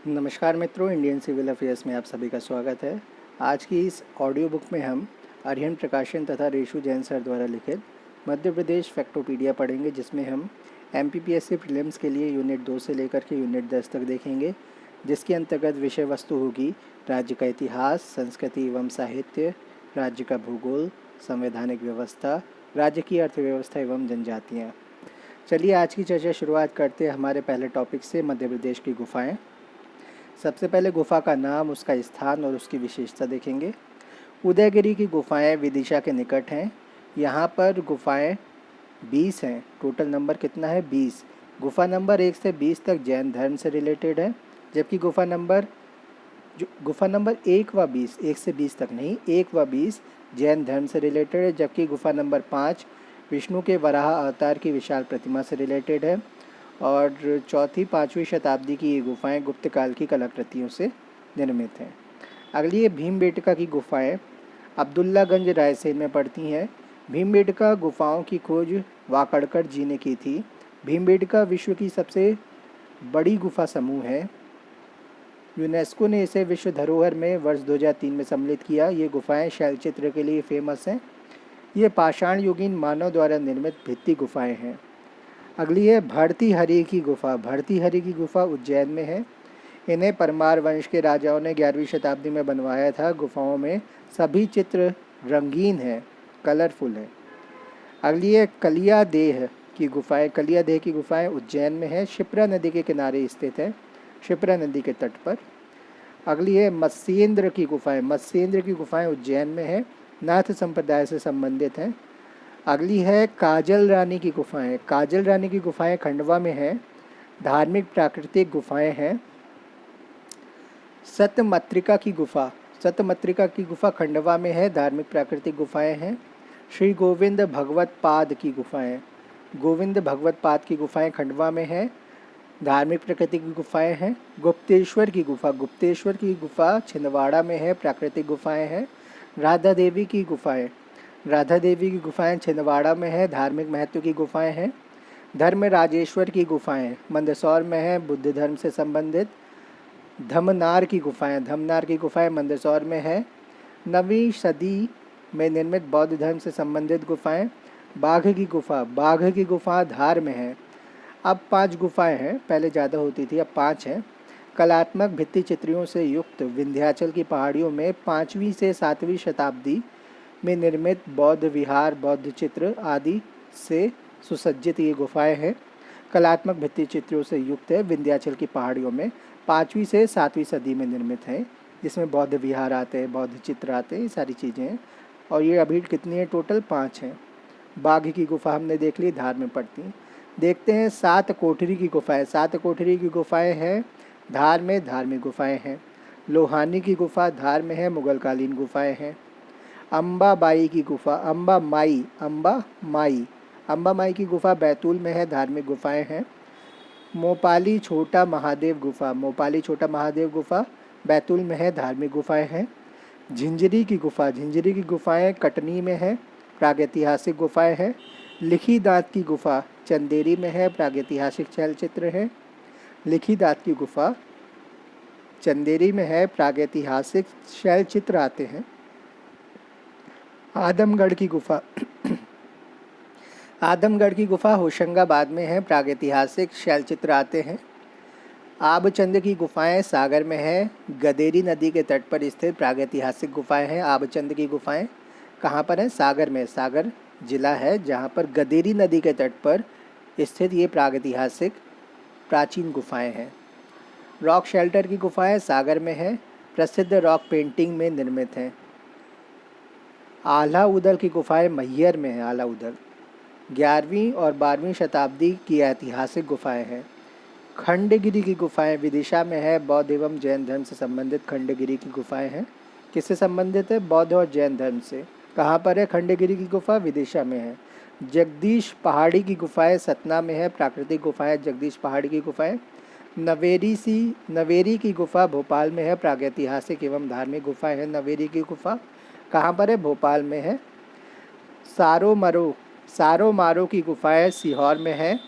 नमस्कार मित्रों, Indian civil affairs में आप सभी का स्वागत है। आज की इस ऑडियो बुक में हम अरिहंत प्रकाशन तथा रेशु जैन सर द्वारा लिखित मध्य प्रदेश फैक्टोपीडिया पढ़ेंगे, जिसमें हम एमपीपीएससी प्रीलिम्स के लिए यूनिट 2 से लेकर के यूनिट 10 तक देखेंगे, जिसके अंतर्गत विषय वस्तु होगी राज्य का इतिहास, संस्कृति एवं साहित्य, राज्य का भूगोल, संवैधानिक व्यवस्था, राज्य की अर्थव्यवस्था एवं जनजातियाँ। चलिए आज की चर्चा शुरुआत करते हैं हमारे पहले टॉपिक से, मध्य प्रदेश की गुफाएँ। सबसे पहले गुफा का नाम, उसका स्थान और उसकी विशेषता देखेंगे। उदयगिरी की गुफाएं विदिशा के निकट हैं। यहाँ पर गुफाएं 20 हैं। टोटल नंबर कितना है? 20। गुफा नंबर 1 से 20 तक जैन धर्म से रिलेटेड है, जबकि गुफा नंबर 1 व 20, 1 से 20 तक नहीं, 1 व 20 जैन धर्म से रिलेटेड है, जबकि गुफा नंबर 5 विष्णु के वराह अवतार की विशाल प्रतिमा से रिलेटेड है। और चौथी 5वीं शताब्दी की ये गुफाएं गुप्त काल की कलाकृतियों से निर्मित हैं। अगली है भीमबेटका की गुफाएं, अब्दुल्लागंज रायसेन में पड़ती हैं। भीमबेटका गुफाओं की खोज वाकड़कर जी ने की थी। भीमबेटका विश्व की सबसे बड़ी गुफा समूह है। यूनेस्को ने इसे विश्व धरोहर में वर्ष 2003 में सम्मिलित किया। ये गुफाएं शैलचित्र के लिए फेमस हैं। ये पाषाण युगीन मानव द्वारा निर्मित भित्ति गुफाएं हैं। अगली है भर्तृहरि की गुफा। भर्तृहरि की गुफा उज्जैन में है। इन्हें परमार वंश के राजाओं ने 11वीं शताब्दी में बनवाया था। गुफाओं में सभी चित्र रंगीन हैं, कलरफुल है। अगली है कलियादेह की गुफाएं। कलियादेह की गुफाएं उज्जैन में है, शिप्रा नदी के किनारे स्थित है, शिप्रा नदी के तट पर। अगली है मत्स्येंद्र की गुफाएं। मत्स्येंद्र की गुफाएं उज्जैन में है, नाथ संप्रदाय से संबंधित हैं। अगली है काजल रानी की गुफाएं। काजल रानी की गुफाएं खंडवा में हैं, धार्मिक प्राकृतिक गुफाएं हैं। सतमत्रिका की गुफा। सतमत्रिका की गुफा खंडवा में है, धार्मिक प्राकृतिक गुफाएं हैं। श्री गोविंद भगवत पाद की गुफाएं। गोविंद भगवत पाद की गुफाएं खंडवा में है, धार्मिक प्रकृति की गुफाएं हैं। गुप्तेश्वर की गुफा। गुप्तेश्वर की गुफा छिंदवाड़ा में है, प्राकृतिक गुफाएं हैं। राधा देवी की गुफाएं। राधा देवी की गुफाएं छिंदवाड़ा में है, धार्मिक महत्व की गुफाएं हैं। धर्म राजेश्वर की गुफाएं मंदसौर में है, बुद्ध धर्म से संबंधित। धमनार की गुफाएं। धमनार की गुफाएं मंदसौर में है, 9वीं सदी में निर्मित बौद्ध धर्म से संबंधित गुफाएं। बाघ की गुफा। बाघ की गुफा धार में है। अब 5 गुफाएं हैं, पहले ज़्यादा होती थी, अब 5 हैं। कलात्मक भित्ति चित्रियों से युक्त विंध्याचल की पहाड़ियों में 5वीं से 7वीं शताब्दी में निर्मित बौद्ध विहार, बौद्ध चित्र आदि से सुसज्जित ये गुफाएं हैं। कलात्मक भित्ति चित्रों से युक्त है, विंध्याचल की पहाड़ियों में 5वीं से 7वीं सदी में निर्मित हैं, जिसमें बौद्ध विहार आते हैं, बौद्ध चित्र आते हैं, ये सारी चीज़ें हैं। और ये अभी कितनी है? टोटल 5 हैं। बाघ की गुफा हमने देख ली, धार में पड़ती हैं। देखते हैं 7 कोठरी की गुफाएं। 7 कोठरी की गुफाएं हैं, धार में, धार्मिक गुफाएं हैं। लोहानी की गुफा धार में है, मुगलकालीन गुफाएं हैं। अम्बा बाई की गुफा। अम्बा माई की गुफा बैतूल में है, धार्मिक गुफाएं हैं। मोपाली छोटा महादेव गुफा। मोपाली छोटा महादेव गुफा बैतूल में है, धार्मिक गुफाएं हैं। झिंझरी की गुफा। झिंझरी की गुफाएं कटनी में है, प्रागैतिहासिक गुफाएं हैं। लिखी दांत की गुफा चंदेरी में है, प्रागैतिहासिक शैलचित्र है। लिखी दांत की गुफा चंदेरी में है, प्रागैतिहासिक शैलचित्र आते हैं। आदमगढ़ की गुफा। आदमगढ़ की गुफा होशंगाबाद में है, प्रागैतिहासिक शैलचित्र आते हैं। आबचंद की गुफाएं सागर में है, गदेरी नदी के तट पर स्थित प्रागैतिहासिक गुफाएं हैं। आबचंद की गुफाएं कहाँ पर हैं? सागर में। सागर जिला है, जहाँ पर गदेरी नदी के तट पर स्थित ये प्रागैतिहासिक प्राचीन गुफाएं हैं। रॉक शेल्टर की गुफाएं सागर में है, प्रसिद्ध रॉक पेंटिंग में निर्मित हैं। आल्हा उदल की गुफाएं मैहर में है। आल्हा उदल 11वीं और 12वीं शताब्दी की ऐतिहासिक गुफाएं हैं। खंडगिरी की गुफाएं विदिशा में है, बौद्ध एवं जैन धर्म से संबंधित खंडगिरी की गुफाएं हैं। किससे संबंधित है? बौद्ध और जैन धर्म से। कहाँ पर है खंडगिरी की गुफा? विदिशा में है। जगदीश पहाड़ी की गुफाएं सतना में है, प्राकृतिक गुफाएं जगदीश पहाड़ी की गुफाएं। नवेरी की गुफा भोपाल में है, प्रागैतिहासिक एवं धार्मिक गुफाएं हैं। नवेरी की गुफा कहाँ पर है? भोपाल में है। सारो मारो की गुफाएं सीहोर में है,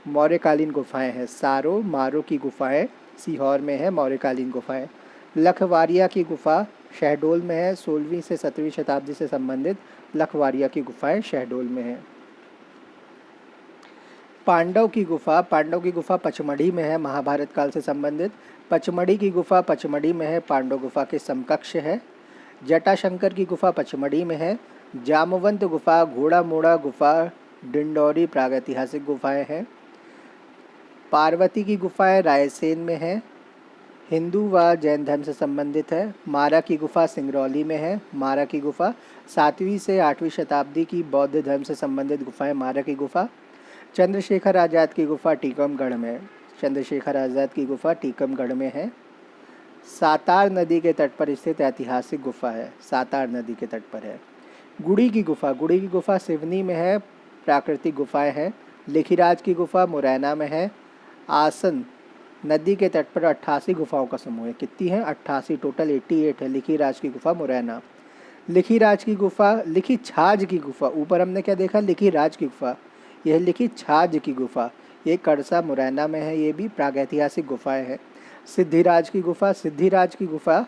मौर्यकालीन गुफाएं हैं। सारो मारो की गुफाएं सीहोर में है मौर्यकालीन गुफाएं। लखवारिया की गुफा शहडोल में है, 16वीं से 17वीं शताब्दी से संबंधित लखवारिया की गुफाएं शहडोल में है। पांडव की गुफा पचमढ़ी में है, महाभारत काल से संबंधित। पचमढ़ी की गुफा पचमढ़ी में है, पांडव गुफा के समकक्ष है। जटाशंकर की गुफा पचमढ़ी में है। जामवंत गुफा, घोड़ा मोड़ा गुफा, डिंडौरी प्रागैतिहासिक गुफाएं हैं। पार्वती की गुफाएं रायसेन में है, हिंदू व जैन धर्म से संबंधित है। मारा की गुफा सिंगरौली में है। मारा की गुफा 7वीं से 8वीं शताब्दी की बौद्ध धर्म से संबंधित गुफाएं मारा की गुफा। चंद्रशेखर आज़ाद की गुफा टीकमगढ़ में। चंद्रशेखर आज़ाद की गुफा टीकमगढ़ में है। सातार नदी के तट पर स्थित ऐतिहासिक गुफा है, सातार नदी के तट पर है। गुड़ी की गुफा सिवनी में है, प्राकृतिक गुफाएं हैं। लिखिराज की गुफा मुरैना में है। आसन नदी के तट पर 88 गुफाओं का समूह है। कितनी है? 88, टोटल 88 है। लिखिराज की गुफा मुरैना। लिखिराज की गुफा, लिखी छाज की गुफा, ऊपर हमने क्या देखा? लिखिराज की गुफा, यह लिखी छाज की गुफा, ये कड़सा मुरैना में है, ये भी प्रागैतिहासिक गुफाएं हैं। सिद्धिराज की गुफा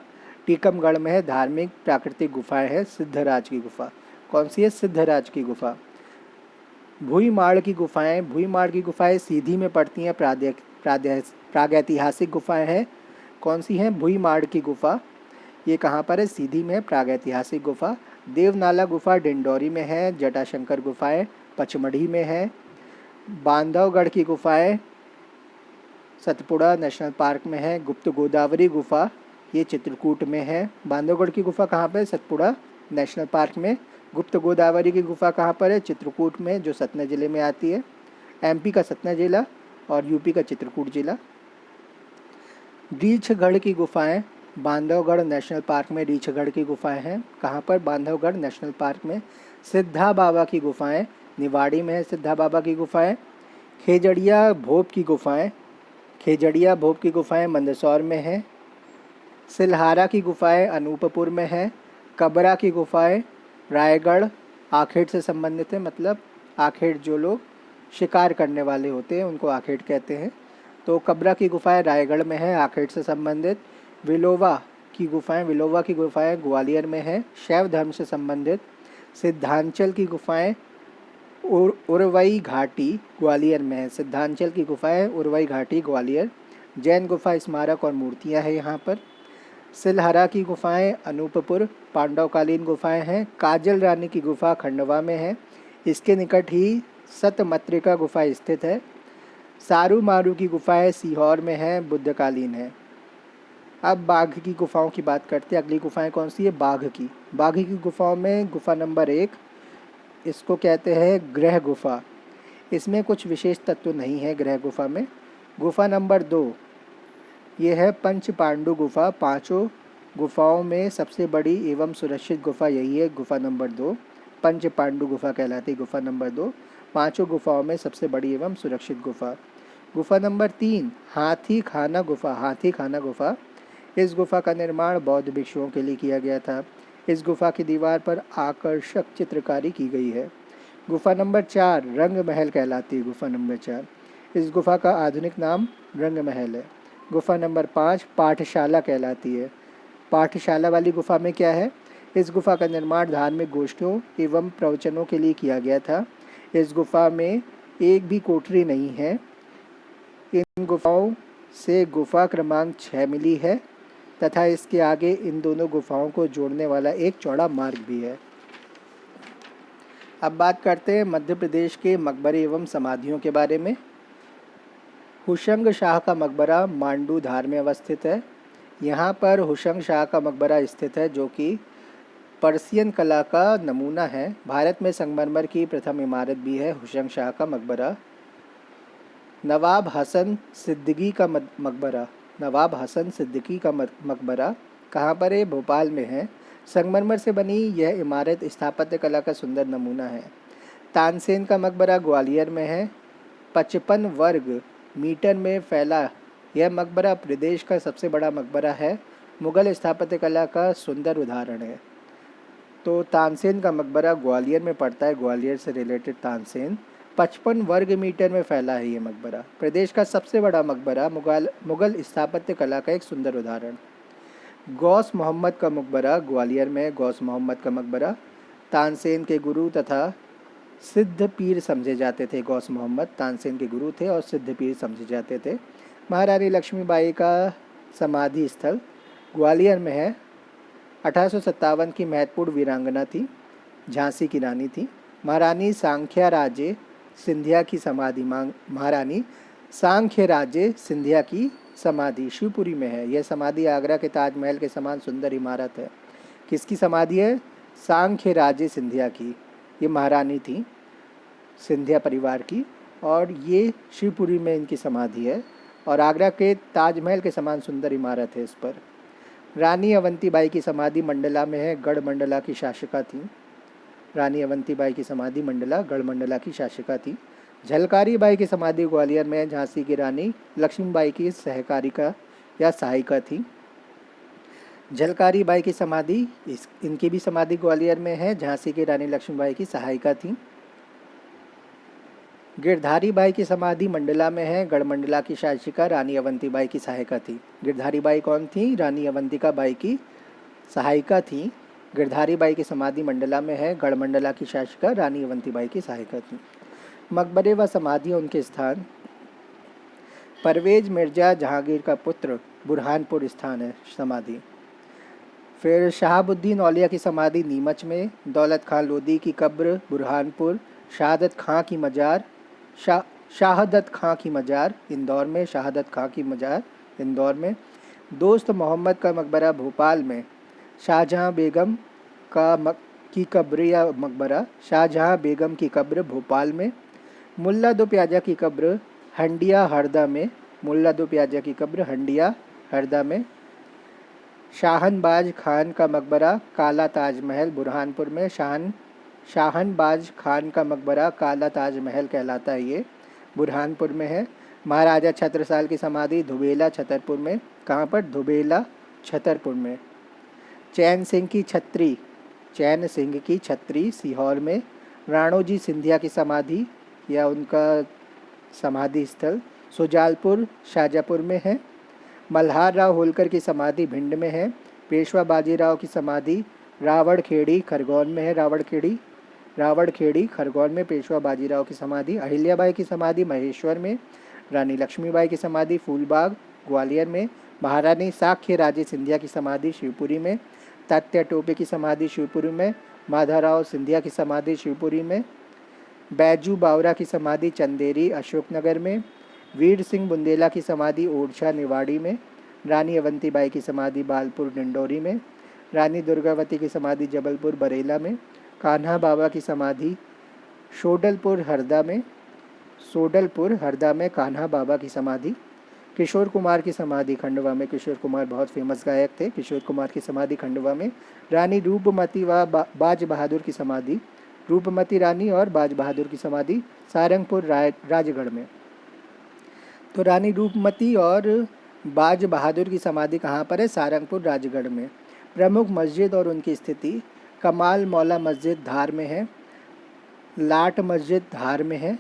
टीकमगढ़ में है, धार्मिक प्राकृतिक गुफाएं हैं। सिद्धराज की गुफा कौन सी है? सिद्धराज की गुफा। भुईमाड़ की गुफाएं सीधी में पड़ती हैं, प्रागैतिहासिक गुफाएं हैं। कौन सी हैं? भुईमाड़ की गुफा, ये कहाँ पर है? सीधी में, प्रागैतिहासिक गुफा। देवनाला गुफा डिंडौरी में है। जटाशंकर गुफाएं पचमढ़ी में है। बांधवगढ़ की गुफाएं सतपुड़ा नेशनल पार्क में है। गुप्त गोदावरी गुफा ये चित्रकूट में है। बांधवगढ़ की गुफा कहाँ पर है? सतपुड़ा नेशनल पार्क में। गुप्त गोदावरी की गुफा कहाँ पर है? चित्रकूट में, जो सतना जिले में आती है। एमपी का सतना जिला और यूपी का चित्रकूट जिला। रीछगढ़ की गुफाएं बांधवगढ़ नेशनल पार्क में, रीछगढ़ की गुफाएं हैं। कहाँ पर? बांधवगढ़ नेशनल पार्क में। सिद्धा बाबा की गुफाएं निवाड़ी में है। सिद्धा बाबा की गुफाएं। खेजड़िया भोप की गुफाएं मंदसौर में है। सिलहारा की गुफाएं अनूपपुर में है। कबरा की गुफाएं रायगढ़ आखेट से संबंधित है, मतलब आखेट जो लोग शिकार करने वाले होते हैं उनको आखेट कहते हैं। तो कबरा की गुफाएं रायगढ़ में है, आखेट से संबंधित। विलोवा की गुफाएं ग्वालियर में है, शैव धर्म से संबंधित। सिद्धांचल की गुफाएं उरवई घाटी ग्वालियर में है। सिद्धांचल की गुफाएं उरवई घाटी ग्वालियर। जैन गुफा स्मारक और मूर्तियां हैं यहाँ पर। सिलहरा की गुफाएं अनूपपुर पांडवकालीन गुफाएं हैं। काजल रानी की गुफा खंडवा में है, इसके निकट ही सतमत्रिका गुफा स्थित है। सारू मारू की गुफाएं सीहोर में है, बुद्धकालीन है। अब बाघ की गुफाओं की बात करते हैं। अगली गुफाएं कौन सी है? बाघ की गुफाओं में गुफा नंबर 1, इसको कहते हैं ग्रह गुफा। इसमें कुछ विशेष तत्व नहीं है ग्रह गुफा में। गुफा नंबर 2 ये है पंच पांडु गुफा। 5 गुफाओं में सबसे बड़ी एवं सुरक्षित गुफा यही है, गुफा नंबर 2। पंच पांडु गुफा कहलाती है गुफा नंबर 2। 5 गुफाओं में सबसे बड़ी एवं सुरक्षित गुफा। गुफा नंबर 3 हाथी खाना गुफा। इस गुफा का निर्माण बौद्ध भिक्षुओं के लिए किया गया था। इस गुफा की दीवार पर आकर्षक चित्रकारी की गई है। गुफा नंबर 4 रंग महल कहलाती है। गुफा नंबर 4, इस गुफा का आधुनिक नाम रंग महल है। गुफा नंबर 5 पाठशाला कहलाती है। पाठशाला वाली गुफा में क्या है? इस गुफा का निर्माण धार्मिक गोष्ठियों एवं प्रवचनों के लिए किया गया था। इस गुफा में एक भी कोठरी नहीं है। इन गुफाओं से गुफा क्रमांक 6 मिली है तथा इसके आगे इन दोनों गुफाओं को जोड़ने वाला एक चौड़ा मार्ग भी है। अब बात करते हैं मध्य प्रदेश के मकबरे एवं समाधियों के बारे में। हुशंग शाह का मकबरा मांडू धार में अवस्थित है। यहाँ पर हुशंग शाह का मकबरा स्थित है, जो कि पर्सियन कला का नमूना है। भारत में संगमरमर की प्रथम इमारत भी है हुशंग शाह का मकबरा। नवाब हसन सिद्दीकी का मकबरा कहाँ पर है? भोपाल में है। संगमरमर से बनी यह इमारत स्थापत्य कला का सुंदर नमूना है। तानसेन का मकबरा ग्वालियर में है। 55 वर्ग मीटर में फैला यह मकबरा प्रदेश का सबसे बड़ा मकबरा है। मुगल स्थापत्य कला का सुंदर उदाहरण है। तो तानसेन का मकबरा ग्वालियर में पड़ता है, ग्वालियर से रिलेटेड तानसेन। 55 वर्ग मीटर में फैला है ये मकबरा। प्रदेश का सबसे बड़ा मकबरा मुगल स्थापत्य कला का एक सुंदर उदाहरण। गौस मोहम्मद का मकबरा ग्वालियर में। गौस मोहम्मद का मकबरा तानसेन के गुरु तथा सिद्ध पीर समझे जाते थे। गौस मोहम्मद तानसेन के गुरु थे और सिद्ध पीर समझे जाते थे। महारानी लक्ष्मीबाई का समाधि स्थल ग्वालियर में है। 1857 की महत्वपूर्ण वीरांगना थी, झांसी की रानी थी। महारानी सांख्या राजे सिंधिया की समाधि महारानी सांख्य राजे सिंधिया की समाधि शिवपुरी में है। यह समाधि आगरा के ताजमहल के समान सुंदर इमारत है। किसकी समाधि है? सांख्य राजे सिंधिया की। ये महारानी थी सिंधिया परिवार की और ये शिवपुरी में इनकी समाधि है और आगरा के ताजमहल के समान सुंदर इमारत है इस पर। रानी अवंतीबाई की समाधि मंडला में है। गढ़ मंडला की शासिका थी। रानी अवंतीबाई की समाधि मंडला गढ़ मंडला की शासिका थी। झलकारी बाई की समाधि ग्वालियर में। झांसी की रानी लक्ष्मीबाई की सहकारिका या सहायिका थी। झलकारी बाई की समाधि इनकी भी समाधि ग्वालियर में है। झांसी की रानी लक्ष्मीबाई की सहायिका थी। गिरधारी बाई की समाधि मंडला में है। गढ़ मंडला की शासिका रानी अवंतीबाई की सहायिका थी। गिरधारी बाई कौन थी? रानी अवंतिका बाई की सहायिका थी। गिरधारी बाई की समाधि मंडला में है। गढ़ मंडला की शासिका रानी अवंतीबाई की सहायिका थी। मकबरे व समाधियाँ उनके स्थान। परवेज मिर्जा जहांगीर का पुत्र बुरहानपुर स्थान है समाधि। फिर शहाबुद्दीन औलिया की समाधि नीमच में। दौलत खां लोधी की कब्र बुरहानपुर। शहादत खां की मजार शहादत खां की मजार इंदौर में। शहादत खां की मजार इंदौर में। दोस्त मोहम्मद का मकबरा भोपाल में। शाहजहां बेगम की कब्र या मकबरा शाहजहां बेगम की कब्र भोपाल में। मुल्ला दो प्याजा की कब्र हंडिया हरदा में। मुल्ला दो प्याजा की कब्र हंडिया हरदा में। शाहनबाज खान का मकबरा काला ताजमहल बुरहानपुर में। शाहनबाज खान का मकबरा काला ताजमहल कहलाता है, ये बुरहानपुर में है। महाराजा छत्रसाल की समाधि धुबेला छतरपुर में। कहाँ पर? धुबेला छतरपुर में। चैन सिंह की छत्री सीहोर में। राणोजी सिंधिया की समाधि या उनका समाधि स्थल सुजालपुर शाजापुर में है। मल्हार राव होलकर की समाधि भिंड में है। पेशवा बाजीराव की समाधि रावड़खेड़ी खरगोन में है। रावड़खेड़ी खरगोन में पेशवा बाजीराव की समाधि। अहिल्याबाई की समाधि महेश्वर में। रानी लक्ष्मीबाई की समाधि फूलबाग ग्वालियर में। महारानी साख्य राजे सिंधिया की समाधि शिवपुरी में। तात्या टोपे की समाधि शिवपुरी में। माधवराव सिंधिया की समाधि शिवपुरी में। बैजू बावरा की समाधि चंदेरी अशोकनगर में। वीर सिंह बुंदेला की समाधि ओरछा निवाड़ी में। रानी अवंतीबाई की समाधि बालपुर डिंडोरी में। रानी दुर्गावती की समाधि जबलपुर बरेला में। कान्हा बाबा की समाधि सोडलपुर हरदा में कान्हा बाबा की समाधि। किशोर कुमार की समाधि खंडवा में। किशोर कुमार बहुत फेमस गायक थे। किशोर कुमार की समाधि खंडवा में। रानी रूपमती व बाज बहादुर की समाधि रूपमती रानी और बाज बहादुर की समाधि सारंगपुर राजगढ़ में। तो रानी रूपमती और बाज बहादुर की समाधि कहाँ पर है? सारंगपुर राजगढ़ में। प्रमुख मस्जिद और उनकी स्थिति कमाल मौला मस्जिद धार में है। लाट मस्जिद धार में है।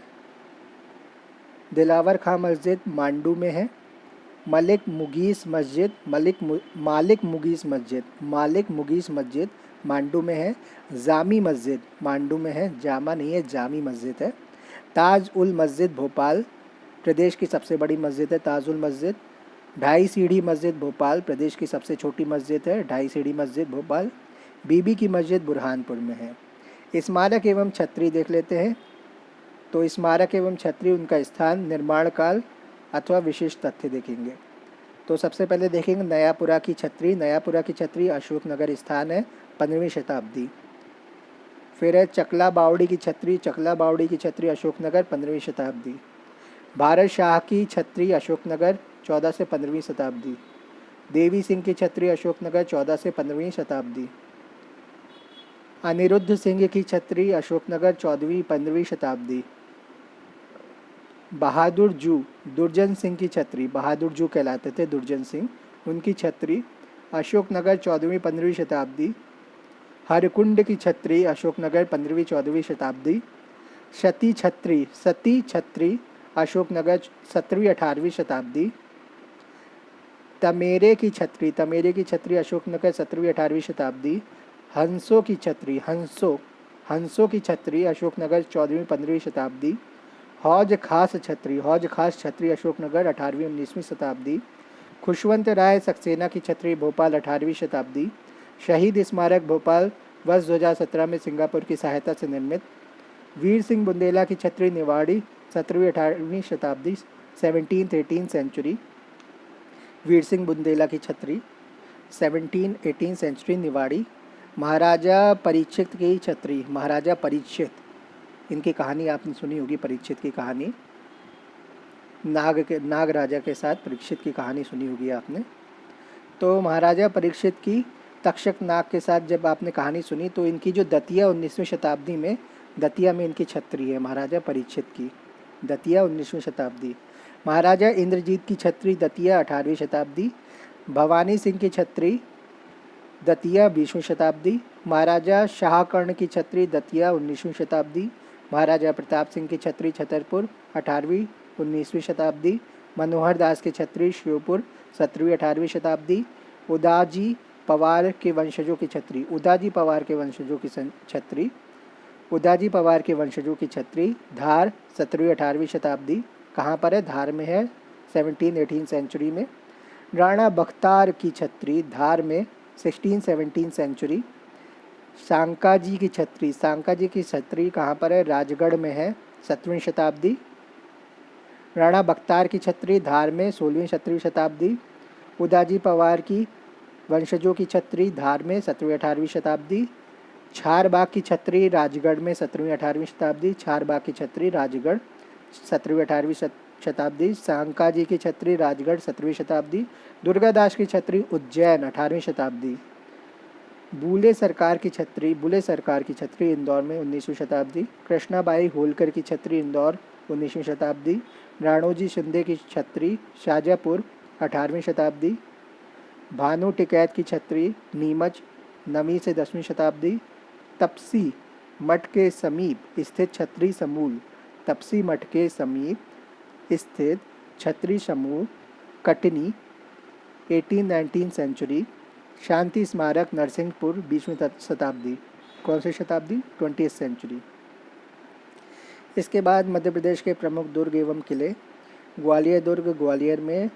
दिलावर खां मस्जिद मांडू में है। मालिक मुगीस मस्जिद मांडू में है। जामी मस्जिद मांडू में है। जामा नहीं है, जामी मस्जिद है। ताज उल मस्जिद भोपाल प्रदेश की सबसे बड़ी मस्जिद है। ताज उल मस्जिद। ढाई सीढ़ी मस्जिद भोपाल प्रदेश की सबसे छोटी मस्जिद है। ढाई सीढ़ी मस्जिद भोपाल। बीबी की मस्जिद बुरहानपुर में है। स्मारक एवं छतरी देख लेते हैं। तो स्मारक एवं छतरी उनका स्थान निर्माण काल अथवा विशेष तथ्य देखेंगे। तो सबसे पहले देखेंगे नयापुरा की छतरी। नयापुरा की छतरी अशोकनगर स्थान है, 15वीं शताब्दी। फिर है चकला बावड़ी की छतरी। चकला बावड़ी की छतरी अशोकनगर 15वीं शताब्दी। भारत शाह की छतरी अशोकनगर 14 से 15वीं शताब्दी। देवी सिंह की छतरी अशोकनगर 14 से 15वीं शताब्दी। अनिरुद्ध सिंह की छतरी अशोकनगर 14वीं-15वीं शताब्दी। बहादुर जू दुर्जन सिंह की छतरी बहादुर जू कहलाते थे दुर्जन सिंह, उनकी छतरी अशोकनगर 14वीं-15वीं शताब्दी। हरकुंड की छतरी अशोकनगर 15वीं-14वीं शताब्दी। सती छत्री अशोकनगर 17वीं-18वीं शताब्दी। तमेरे की छत्री अशोकनगर 17वीं-18वीं शताब्दी। हंसों की छत्री अशोकनगर 14वीं-15वीं शताब्दी। हौज खास छत्री अशोकनगर 18वीं-19वीं शताब्दी। खुशवंत राय सक्सेना की छत्री भोपाल 18वीं शताब्दी। शहीद स्मारक भोपाल वर्ष 2017 में सिंगापुर की सहायता से निर्मित। वीर सिंह बुंदेला की छत्री निवाड़ी 17वीं-18वीं शताब्दी 17th-18th सेंचुरी। वीर सिंह बुंदेला की छत्री 17th-18th सेंचुरी निवाड़ी। महाराजा परीक्षित की छत्री, महाराजा परीक्षित, इनकी कहानी आपने सुनी होगी, परीक्षित की कहानी, नाग राजा के साथ परीक्षित की कहानी सुनी होगी आपने। तो महाराजा परीक्षित की तक्षक नाग के साथ जब आपने कहानी सुनी तो इनकी जो दतिया 19वीं शताब्दी में, दतिया में इनकी छत्री है महाराजा परीक्षित की, दतिया 19वीं शताब्दी। महाराजा इंद्रजीत की छत्री दतिया 18वीं शताब्दी। भवानी सिंह की छत्री दतिया 20वीं शताब्दी। महाराजा शाहकर्ण की छत्री दतिया 19वीं शताब्दी। महाराजा प्रताप सिंह की छत्री छतरपुर 18वीं-19वीं शताब्दी। मनोहर दास की छत्री श्योपुर 17वीं-18वीं शताब्दी। उदाजी पवार के वंशजों की छत्री, उदाजी पवार के वंशजों की छत्री धार 17वीं-18वीं शताब्दी। कहाँ पर है? धार में है, 17th-18th सेंचुरी में। राणा बख्तार की छत्री धार में 16th-17th सेंचुरी। सांका जी की छत्री कहाँ पर है? राजगढ़ में है, 7वीं शताब्दी। राणा बख्तार की छत्री धार में 16वीं-17वीं शताब्दी। उदाजी पवार की वंशजों की छत्री धार में 17वीं-18वीं शताब्दी। छारबाग की छत्री राजगढ़ में 17वीं-18वीं शताब्दी। छारबाग की छत्री राजगढ़ 17वीं-18वीं शताब्दी। सांका जी की छत्री राजगढ़ 17वीं शताब्दी। दुर्गादास की छत्री उज्जैन 18वीं शताब्दी। बुले सरकार की छत्री इंदौर में 19वीं शताब्दी। कृष्णाबाई होलकर की छत्री इंदौर 19वीं शताब्दी। राणोजी शिंदे की छत्री शाजापुर 18वीं शताब्दी। भानु टिकैत की छत्री नीमच 9वीं से 10वीं शताब्दी। तपसी मठ के समीप स्थित छत्री समूह कटनी 18th-19th सेंचुरी। शांति स्मारक नरसिंहपुर 20वीं शताब्दी। कौन सी शताब्दी? 20th century. इसके बाद मध्य प्रदेश के प्रमुख दुर्ग एवं किले। ग्वालियर दुर्ग ग्वालियर में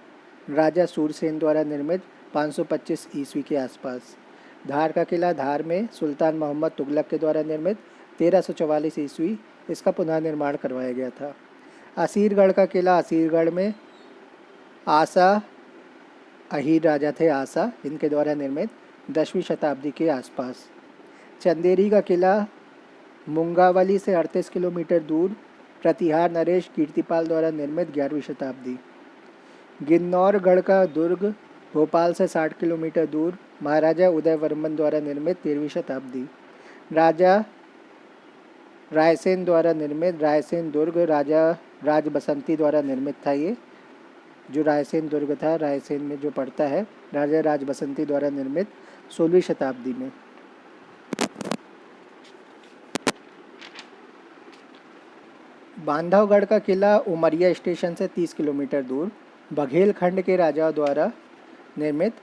राजा सूरसेन द्वारा निर्मित 525 ईस्वी के आसपास। धार का किला धार में सुल्तान मोहम्मद तुगलक के द्वारा निर्मित 1344 ईस्वी, इसका पुनः निर्माण करवाया गया था। असीरगढ़ का किला असीरगढ़ में आसा, अहीर राजा थे आसा, इनके द्वारा निर्मित 10वीं शताब्दी के आसपास। चंदेरी का किला मुंगावली से 38 किलोमीटर दूर प्रतिहार नरेश कीर्तिपाल द्वारा निर्मित 11वीं शताब्दी। गिन्नौरगढ़ का दुर्ग भोपाल से 60 किलोमीटर दूर महाराजा उदयवर्मन द्वारा निर्मित 13वीं शताब्दी। राजा रायसेन द्वारा निर्मित रायसेन दुर्ग राजा राजबसंती द्वारा निर्मित था। ये जो रायसेन दुर्ग था, रायसेन में जो पड़ता है, राजा राजबसंती द्वारा निर्मित 16वीं शताब्दी में। बांधवगढ़ का किला उमरिया स्टेशन से 30 किलोमीटर दूर बघेलखंड के राजाओं द्वारा निर्मित,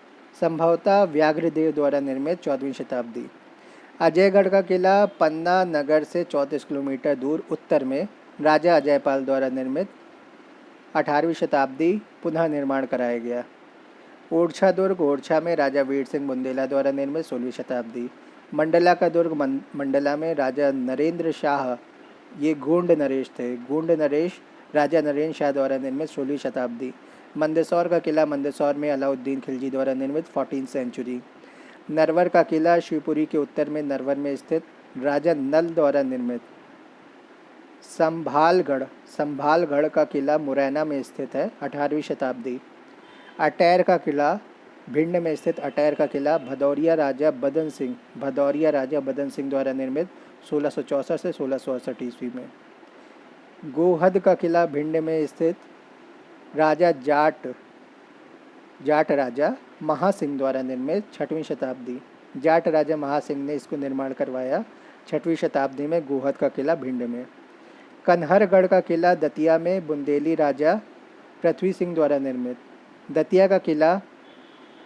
संभवतः व्याघ्रदेव द्वारा निर्मित 14वीं शताब्दी। अजयगढ़ का किला पन्ना नगर से 34 किलोमीटर दूर उत्तर में राजा अजयपाल द्वारा निर्मित 18वीं शताब्दी, पुनः निर्माण कराया गया। ओरछा दुर्ग ओरछा में राजा वीर सिंह बुंदेला द्वारा निर्मित 16वीं शताब्दी। मंडला का दुर्ग मंडला में राजा नरेंद्र शाह, ये गोंड नरेश थे, गोंड नरेश राजा नरेंद्र शाह द्वारा निर्मित 16वीं शताब्दी। मंदसौर का किला मंदसौर में अलाउद्दीन खिलजी द्वारा निर्मित 14th सेंचुरी। नरवर का किला शिवपुरी के उत्तर में नरवर में स्थित राजा नल द्वारा निर्मित। संभालगढ़ का किला मुरैना में स्थित है, 18वीं शताब्दी। अटैर का किला भिंड में स्थित अटैर का किला भदौरिया राजा बदन सिंह द्वारा निर्मित 1664 से 1668 ईस्वी में। गोहद का किला भिंड में स्थित राजा जाट राजा महासिंह द्वारा निर्मित 6वीं शताब्दी। जाट राजा महासिंह ने इसको निर्माण करवाया 6वीं शताब्दी में गोहद का किला भिंड में। कन्हरगढ़ का किला दतिया में बुंदेली राजा पृथ्वी सिंह द्वारा निर्मित। दतिया का किला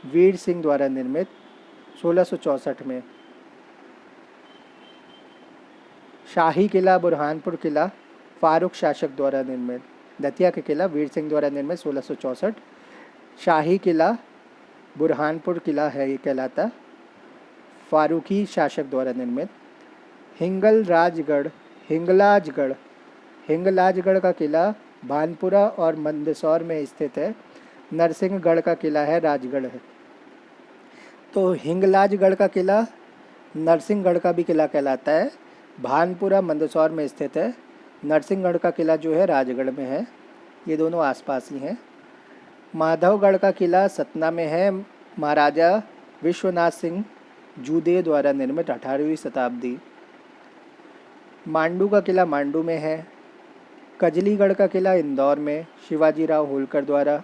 वीर सिंह द्वारा निर्मित 1664 में। शाही किला बुरहानपुर किला फारूक शासक द्वारा निर्मित। दतिया का किला वीर सिंह द्वारा निर्मित 1664। शाही किला बुरहानपुर किला है, ये कहलाता, फारूकी शासक द्वारा निर्मित। हिंगलाजगढ़ का किला भानपुरा और मंदसौर में स्थित है। नरसिंहगढ़ का किला है राजगढ़ है। तो हिंगलाजगढ़ का किला नरसिंहगढ़ का भी किला कहलाता है। भानपुरा मंदसौर में स्थित है। नरसिंहगढ़ का किला जो है राजगढ़ में है। ये दोनों आसपास ही हैं। माधवगढ़ का किला सतना में है। महाराजा विश्वनाथ सिंह जूदे द्वारा निर्मित 18वीं शताब्दी। मांडू का किला मांडू में है। कजलीगढ़ का किला इंदौर में शिवाजी राव होलकर द्वारा।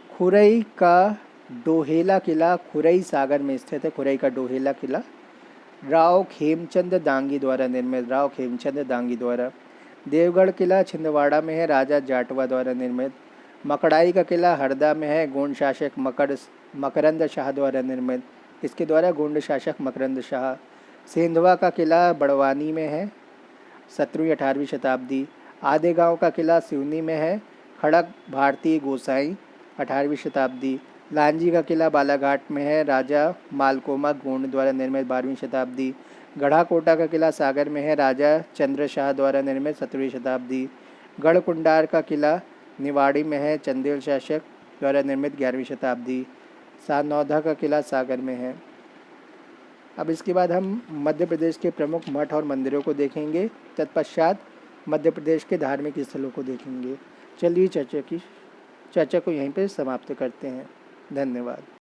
खुरई का डोहेला किला खुरई सागर में स्थित है। खुरई का डोहेला किला राव खेमचंद दांगी द्वारा निर्मित। राव खेमचंद दांगी द्वारा। देवगढ़ किला छिंदवाड़ा में है। राजा जाटवा द्वारा निर्मित। मकड़ाई का किला हरदा में है। गोंड शासक मकरंद शाह द्वारा निर्मित। इसके द्वारा गोंड शासक मकरंद शाह। सेंधवा का किला बड़वानी में है। 17वीं 18वीं शताब्दी। आदेगांव का किला सिवनी में है। खड़क भारतीय गोसाई 18वीं शताब्दी। लांजी का किला बालाघाट में है। राजा मालकोमा गोंड द्वारा निर्मित 12वीं शताब्दी। गढ़ाकोटा का किला सागर में है। राजा चंद्रशाह द्वारा निर्मित 17वीं शताब्दी। गढ़कुंडार का किला निवाड़ी में है। चंदेल शासक द्वारा निर्मित 11वीं शताब्दी। सारनौधा का किला सागर में है। अब इसके बाद हम मध्य प्रदेश के प्रमुख मठ और मंदिरों को देखेंगे। तत्पश्चात मध्य प्रदेश के धार्मिक स्थलों को देखेंगे। चलिए चर्चा को यहीं पर समाप्त करते हैं। धन्यवाद।